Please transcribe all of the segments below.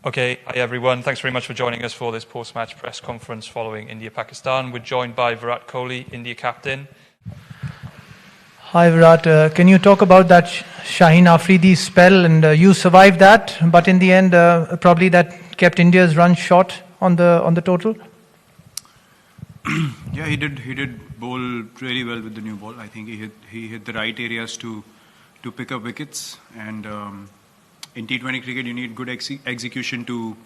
Okay, hi everyone. Thanks very much for joining us for this post-match press conference following India-Pakistan. We're joined by Virat Kohli, India captain. Hi Virat, can you talk about that Shaheen Afridi spell, and you survived that, but in the end probably that kept India's run short on the total? Yeah, he did bowl really well with the new ball. I think he hit the right areas to pick up wickets, and in T20 cricket you need good execution to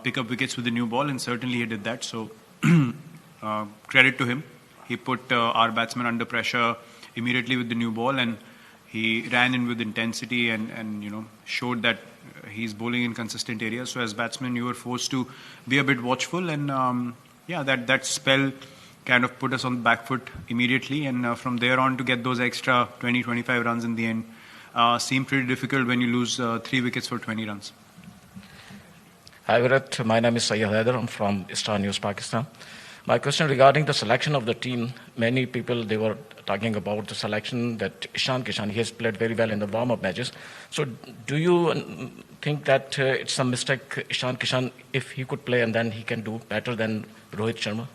pick up wickets with the new ball, and certainly he did that. So credit to him. He put our batsmen under pressure immediately with the new ball, and he ran in with intensity and showed that he's bowling in consistent areas. So as batsmen you were forced to be a bit watchful, and that spell kind of put us on the back foot immediately, and from there on to get those extra 20-25 runs in the end seemed pretty difficult when you lose 3 wickets for 20 runs. Hi Virat, my name is Sayyid Haider. I'm from Star News, Pakistan. My question regarding the selection of the team, many people, they were talking about the selection that Ishan Kishan, he has played very well in the warm-up matches. So do you think that it's a mistake, Ishan Kishan, if he could play and then he can do better than Rohit Sharma?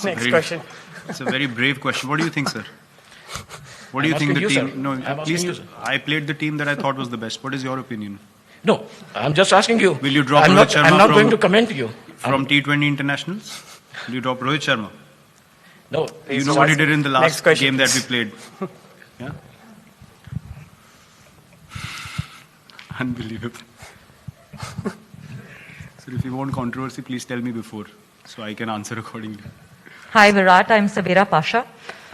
Next question. It's a very brave question. What do you think, sir? What do you think the team... No, please, I played the team that I thought was the best. What is your opinion? No, I'm just asking you. Will you drop Rohit Sharma? I'm not going to comment you. From T20 internationals? Will you drop Rohit Sharma? No. You know what he did in the last game that we played? Yeah? Unbelievable. So if you want controversy, please tell me before, so I can answer accordingly. Hi Virat, I'm Sabira Pasha.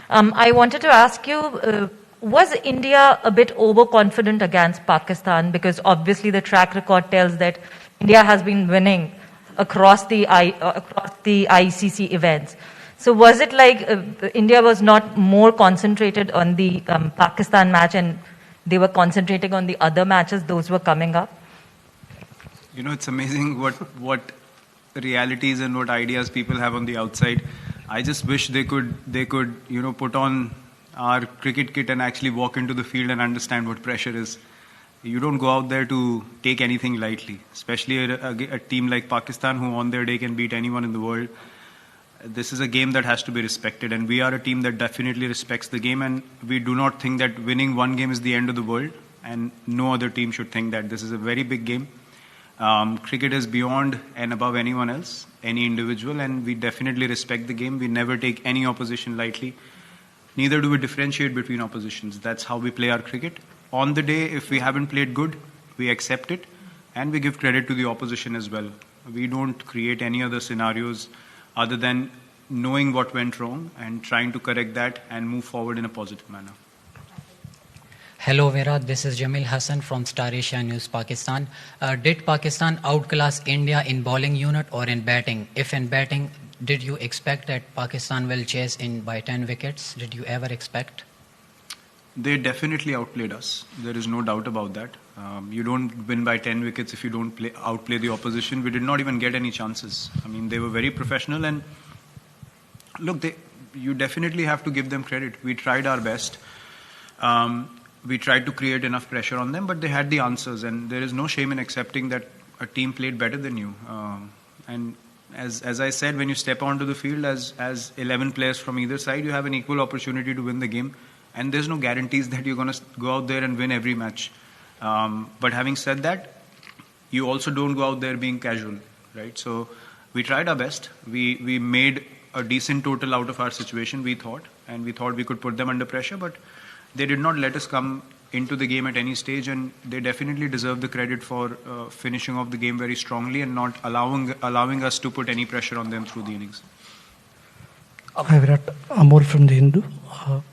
I wanted to ask you, was India a bit overconfident against Pakistan? Because obviously the track record tells that India has been winning across the ICC events. So was it like India was not more concentrated on the Pakistan match and they were concentrating on the other matches, those were coming up? You know, it's amazing what realities and what ideas people have on the outside. I just wish they could put on our cricket kit and actually walk into the field and understand what pressure is. You don't go out there to take anything lightly, especially a team like Pakistan who on their day can beat anyone in the world. This is a game that has to be respected, and we are a team that definitely respects the game, and we do not think that winning one game is the end of the world, and no other team should think that. This is a very big game. Cricket is beyond and above anyone else, any individual, and we definitely respect the game. We never take any opposition lightly. Neither do we differentiate between oppositions. That's how we play our cricket. On the day, if we haven't played good, we accept it, and we give credit to the opposition as well. We don't create any other scenarios other than knowing what went wrong and trying to correct that and move forward in a positive manner. Hello Virat, this is Jamil Hassan from Star Asia News, Pakistan. Did Pakistan outclass India in bowling unit or in batting? If in batting, did you expect that Pakistan will chase in by 10 wickets? Did you ever expect? They definitely outplayed us. There is no doubt about that. You don't win by 10 wickets if you don't outplay the opposition. We did not even get any chances. I mean, they were very professional, and look, you definitely have to give them credit. We tried our best. We tried to create enough pressure on them, but they had the answers, and there is no shame in accepting that a team played better than you. And as I said, when you step onto the field as 11 players from either side, you have an equal opportunity to win the game, and there's no guarantees that you're going to go out there and win every match. But having said that, you also don't go out there being casual, right? So we tried our best. We made a decent total out of our situation, we thought, and we thought we could put them under pressure, but they did not let us come into the game at any stage, and they definitely deserve the credit for finishing off the game very strongly and not allowing us to put any pressure on them through the innings. Hi Virat, Amol from The Hindu.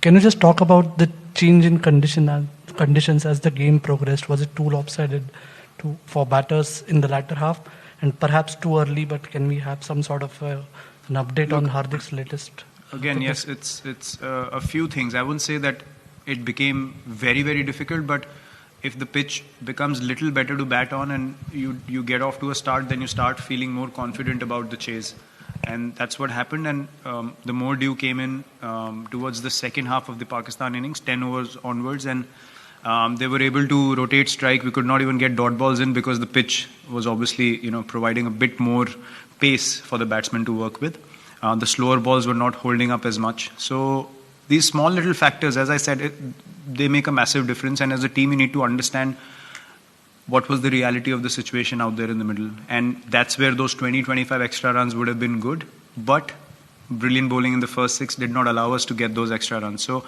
Can you just talk about the change in conditions as the game progressed? Was it too lopsided for batters in the latter half, and perhaps too early, but can we have some sort of an update on Hardik's latest? Again, yes, it's a few things. I wouldn't say that it became very, very difficult, but if the pitch becomes little better to bat on and you get off to a start, then you start feeling more confident about the chase. And that's what happened, and the more dew came in towards the second half of the Pakistan innings, 10 overs onwards, and They were able to rotate strike. We could not even get dot balls in because the pitch was obviously, providing a bit more pace for the batsmen to work with. The slower balls were not holding up as much. So these small little factors, as I said, they make a massive difference. And as a team, you need to understand what was the reality of the situation out there in the middle. And that's where those 20-25 extra runs would have been good. But brilliant bowling in the first 6 did not allow us to get those extra runs. So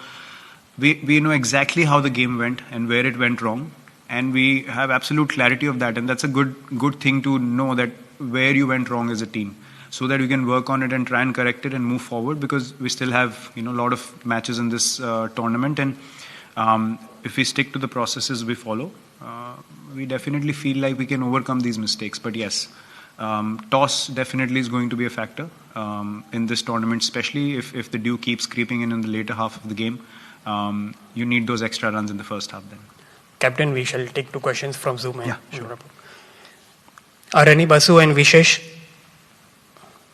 we know exactly how the game went and where it went wrong. And we have absolute clarity of that. And that's a good thing to know, that where you went wrong as a team, so that we can work on it and try and correct it and move forward, because we still have a lot of matches in this tournament. And if we stick to the processes we follow, we definitely feel like we can overcome these mistakes. But yes, toss definitely is going to be a factor in this tournament, especially if the dew keeps creeping in the later half of the game. You need those extra runs in the first half then. Captain, we shall take 2 questions from Zoom. Yeah, sure. Arani Basu and Vishesh.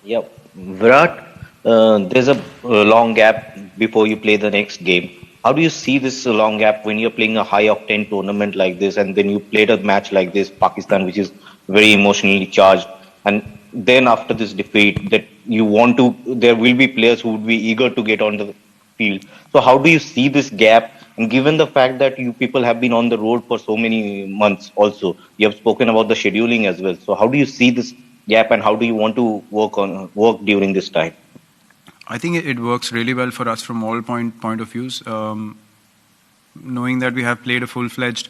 Yeah, Virat, there's a long gap before you play the next game. How do you see this long gap when you're playing a high-octane tournament like this, and then you played a match like this, Pakistan, which is very emotionally charged, and then after this defeat, that there will be players who would be eager to get on the field. So how do you see this gap? And given the fact that you people have been on the road for so many months also, you have spoken about the scheduling as well. So how do you see this gap, and how do you want to work during this time? I think it works really well for us from all point of views. Knowing that we have played a full-fledged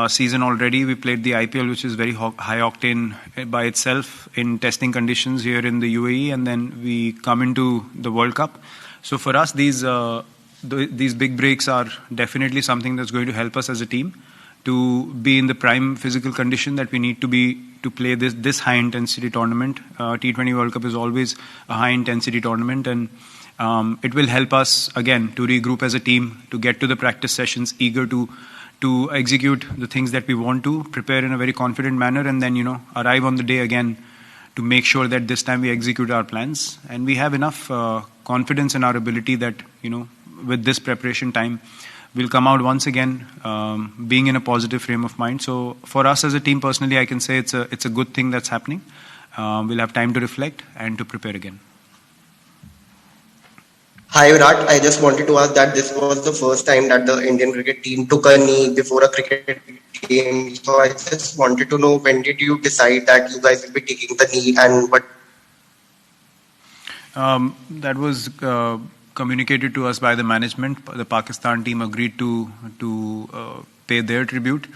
season already, we played the IPL, which is very high octane by itself in testing conditions here in the UAE, and then we come into the World Cup. So for us, these big breaks are definitely something that's going to help us as a team to be in the prime physical condition that we need to be to play this high intensity tournament. T20 World Cup is always a high intensity tournament, and it will help us again to regroup as a team, to get to the practice sessions eager to execute the things that we want to, prepare in a very confident manner, and then arrive on the day again to make sure that this time we execute our plans. And we have enough confidence in our ability that with this preparation time, we'll come out once again being in a positive frame of mind. So for us as a team, personally, I can say it's a good thing that's happening. We'll have time to reflect and to prepare again. Hi Virat, I just wanted to ask that this was the first time that the Indian cricket team took a knee before a cricket game. So I just wanted to know, when did you decide that you guys will be taking the knee, and what? That was communicated to us by the management. The Pakistan team agreed to pay their tribute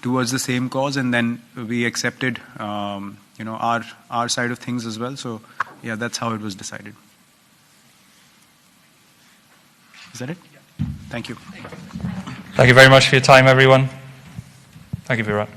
towards the same cause, and then we accepted our side of things as well. So yeah, that's how it was decided. Is that it? Thank you. Thank you very much for your time, everyone. Thank you, Virat.